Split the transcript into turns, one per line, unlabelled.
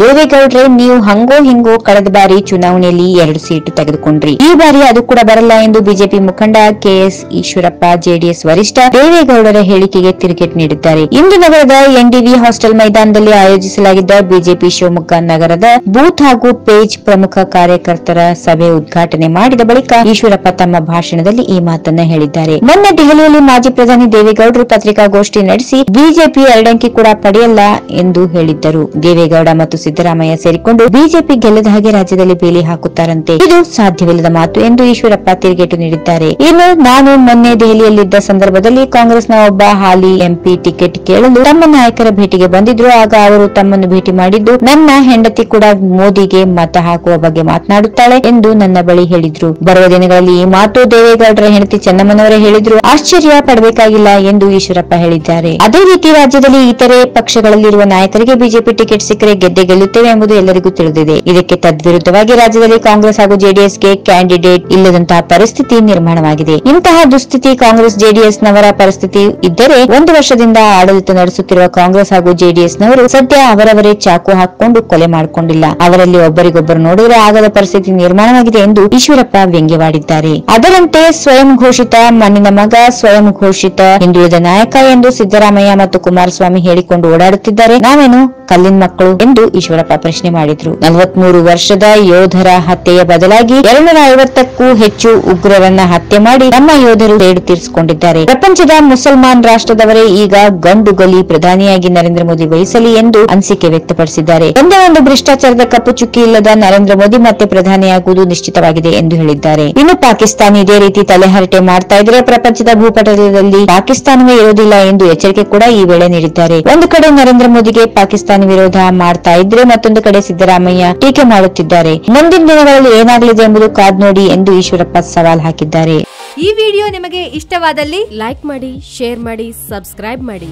ದೇವೇಗೌಡ್ರೆ, ನೀವು ಹಂಗೋ ಹಿಂಗೋ ಕಳೆದ ಬಾರಿ ಚುನಾವಣೆಯಲ್ಲಿ 2 ಸೀಟು ತೆಗೆದುಕೊಂಡ್ರಿ. ಈ ಬಾರಿ ಅದು ಕೂಡ ಬರಲ್ಲ ಎಂದು ಬಿಜೆಪಿ ಮುಖಂಡ ಕೆಎಸ್ ಈಶ್ವರಪ್ಪ ಜೆಡಿಎಸ್ ವರಿಷ್ಠ ದೇವೇಗೌಡರ ಹೇಳಿಕೆಗೆ ತಿರುಗೇಟು ನೀಡಿದ್ದಾರೆ. ಇಂದು ನಗರದ ಎನ್ಡಿವಿ ಹಾಸ್ಟೆಲ್ ಮೈದಾನದಲ್ಲಿ ಆಯೋಜಿಸಲಾಗಿದ್ದ ಬಿಜೆಪಿ ಶಿವಮೊಗ್ಗ ನಗರದ ಬೂತ್ ಹಾಗೂ ಪೇಜ್ ಪ್ರಮುಖ ಕಾರ್ಯಕರ್ತರ ಸಭೆ ಉದ್ಘಾಟನೆ ಮಾಡಿದ ಬಳಿಕ ಈಶ್ವರಪ್ಪ ತಮ್ಮ ಭಾಷಣದಲ್ಲಿ ಈ ಮಾತನ್ನ ಹೇಳಿದ್ದಾರೆ. ಮೊನ್ನೆ ದೆಹಲಿಯಲ್ಲಿ ಮಾಜಿ ಪ್ರಧಾನಿ ದೇವೇಗೌಡರು ಪತ್ರಿಕಾಗೋಷ್ಠಿ ನಡೆಸಿ ಬಿಜೆಪಿ 2 ಅಂಕಿ ಕೂಡ ಪಡೆಯಲ್ಲ ಎಂದು ಹೇಳಿದ್ದರು. ದೇವೇಗೌಡ ಮತ್ತು ಸಿದ್ದರಾಮಯ್ಯ ಸೇರಿಕೊಂಡು ಬಿಜೆಪಿ ಗೆಲ್ಲದ ಹಾಗೆ ರಾಜ್ಯದಲ್ಲಿ ಬೇಲಿ ಹಾಕುತ್ತಾರಂತೆ. ಇದು ಸಾಧ್ಯವಿಲ್ಲದ ಮಾತು ಎಂದು ಈಶ್ವರಪ್ಪ ತಿರುಗೇಟು ನೀಡಿದ್ದಾರೆ. ಇನ್ನು ನಾನು ಮೊನ್ನೆ ದೆಹಲಿಯಲ್ಲಿದ್ದ ಸಂದರ್ಭದಲ್ಲಿ ಕಾಂಗ್ರೆಸ್ನ ಒಬ್ಬ ಹಾಲಿ ಎಂಪಿ ಟಿಕೆಟ್ ಕೇಳಲು ತಮ್ಮ ನಾಯಕರ ಭೇಟಿಗೆ ಬಂದಿದ್ರು. ಆಗ ಅವರು ತಮ್ಮನ್ನು ಭೇಟಿ ಮಾಡಿದ್ದು, ನನ್ನ ಹೆಂಡತಿ ಕೂಡ ಮೋದಿಗೆ ಮತ ಹಾಕುವ ಬಗ್ಗೆ ಮಾತನಾಡುತ್ತಾಳೆ ಎಂದು ನನ್ನ ಬಳಿ ಹೇಳಿದ್ರು. ಬರುವ ದಿನಗಳಲ್ಲಿ ಈ ಮಾತು ದೇವೇಗೌಡರ ಹೆಂಡತಿ ಚೆನ್ನಮ್ಮನವರೇ ಹೇಳಿದ್ರು, ಆಶ್ಚರ್ಯ ಪಡಬೇಕಾಗಿಲ್ಲ ಎಂದು ಈಶ್ವರಪ್ಪ ಹೇಳಿದ್ದಾರೆ. ಅದೇ ರೀತಿ ರಾಜ್ಯದಲ್ಲಿ ಇತರೆ ಪಕ್ಷಗಳಲ್ಲಿರುವ ನಾಯಕರಿಗೆ ಬಿಜೆಪಿ ಟಿಕೆಟ್ ಸಿಕ್ಕರೆ ಗೆದ್ದೆ ಗೆಲ್ಲುತ್ತೇವೆ ಎಂಬುದು ಎಲ್ಲರಿಗೂ ತಿಳಿದಿದೆ. ಇದಕ್ಕೆ ತದ್ವಿರುದ್ಧವಾಗಿ ರಾಜ್ಯದಲ್ಲಿ ಕಾಂಗ್ರೆಸ್ ಹಾಗೂ ಜೆಡಿಎಸ್ಗೆ ಕ್ಯಾಂಡಿಡೇಟ್ ಇಲ್ಲದಂತಹ ಪರಿಸ್ಥಿತಿ ನಿರ್ಮಾಣವಾಗಿದೆ. ಇಂತಹ ದುಸ್ಥಿತಿ ಕಾಂಗ್ರೆಸ್ ಜೆಡಿಎಸ್ ನವರ ಪರಿಸ್ಥಿತಿ ಇದ್ದರೆ 1 ವರ್ಷದಿಂದ ಆಡಳಿತ ನಡೆಸುತ್ತಿರುವ ಕಾಂಗ್ರೆಸ್ ಹಾಗೂ ಜೆಡಿಎಸ್ ನವರು ಸದ್ಯ ಅವರವರೇ ಚಾಕು ಹಾಕಿಕೊಂಡು ಕೊಲೆ ಮಾಡಿಕೊಂಡಿಲ್ಲ. ಅವರಲ್ಲಿ ಒಬ್ಬರಿಗೊಬ್ಬರು ನೋಡಿದರೆ ಆಗದ ಪರಿಸ್ಥಿತಿ ನಿರ್ಮಾಣವಾಗಿದೆ ಎಂದು ಈಶ್ವರಪ್ಪ ವ್ಯಂಗ್ಯವಾಡಿದ್ದಾರೆ. ಅದರಂತೆ ಸ್ವಯಂ ಘೋಷಿತ ಮಣ್ಣಿನ ಮಗ, ಸ್ವಯಂ ಘೋಷಿತ ಹಿಂದುಳಿದ ನಾಯಕ ಎಂದು ಸಿದ್ದರಾಮಯ್ಯ ಮತ್ತು ಕುಮಾರಸ್ವಾಮಿ ಹೇಳಿಕೊಂಡು ಓಡಾಡುತ್ತಿದ್ದಾರೆ. ನಾವೇನು ಕಲ್ಲಿನ ಮಕ್ಕಳು ಎಂದು ಈಶ್ವರಪ್ಪ ಪ್ರಶ್ನೆ ಮಾಡಿದ್ರು. 43 ವರ್ಷದ ಯೋಧರ ಹತ್ಯೆಯ ಬದಲಾಗಿ 250ಕ್ಕೂ ಹೆಚ್ಚು ಉಗ್ರರನ್ನ ಹತ್ಯೆ ಮಾಡಿ ನಮ್ಮ ಯೋಧರು ಸೇಡು ತೀರಿಸಿಕೊಂಡಿದ್ದಾರೆ. ಪ್ರಪಂಚದ ಮುಸಲ್ಮಾನ್ ರಾಷ್ಟ್ರದವರೇ ಈಗ ಗಂಡು ಗಲಿ ಪ್ರಧಾನಿಯಾಗಿ ನರೇಂದ್ರ ಮೋದಿ ವಹಿಸಲಿ ಎಂದು ಅನಿಸಿಕೆ ವ್ಯಕ್ತಪಡಿಸಿದ್ದಾರೆ. ಒಂದೇ ಒಂದು ಭ್ರಷ್ಟಾಚಾರದ ಕಪ್ಪು ಚುಕ್ಕಿ ಇಲ್ಲದ ನರೇಂದ್ರ ಮೋದಿ ಮತ್ತೆ ಪ್ರಧಾನಿಯಾಗುವುದು ನಿಶ್ಚಿತವಾಗಿದೆ ಎಂದು ಹೇಳಿದ್ದಾರೆ. ಇನ್ನು ಪಾಕಿಸ್ತಾನ ಇದೇ ರೀತಿ ತಲೆಹರಟೆ ಮಾಡ್ತಾ ಇದ್ರೆ ಪ್ರಪಂಚದ ಭೂಪಟಲದಲ್ಲಿ ಪಾಕಿಸ್ತಾನವೇ ಇರೋದಿಲ್ಲ ಎಂದು ಎಚ್ಚರಿಕೆ ಕೂಡ ಈ ವೇಳೆ ನೀಡಿದ್ದಾರೆ. ಒಂದು ಕಡೆ ನರೇಂದ್ರ ಮೋದಿಗೆ ಪಾಕಿಸ್ತಾನ ವಿರೋಧ ಮಾಡ್ತಾ ಇದ್ರೆ ಮತ್ತೊಂದು ಕಡೆ ಸಿದ್ದರಾಮಯ್ಯ ಟೀಕೆ ಮಾಡುತ್ತಿದ್ದಾರೆ. ಮುಂದಿನ ದಿನಗಳಲ್ಲಿ ಏನಾಗಲಿದೆ ಎಂಬುದು ಕಾದ್ ನೋಡಿ ಎಂದು ಈಶ್ವರಪ್ಪ ಸವಾಲ್ ಹಾಕಿದ್ದಾರೆ.
ಈ ವಿಡಿಯೋ ನಿಮಗೆ ಇಷ್ಟವಾದಲ್ಲಿ ಲೈಕ್ ಮಾಡಿ, ಶೇರ್ ಮಾಡಿ, ಸಬ್ಸ್ಕ್ರೈಬ್ ಮಾಡಿ.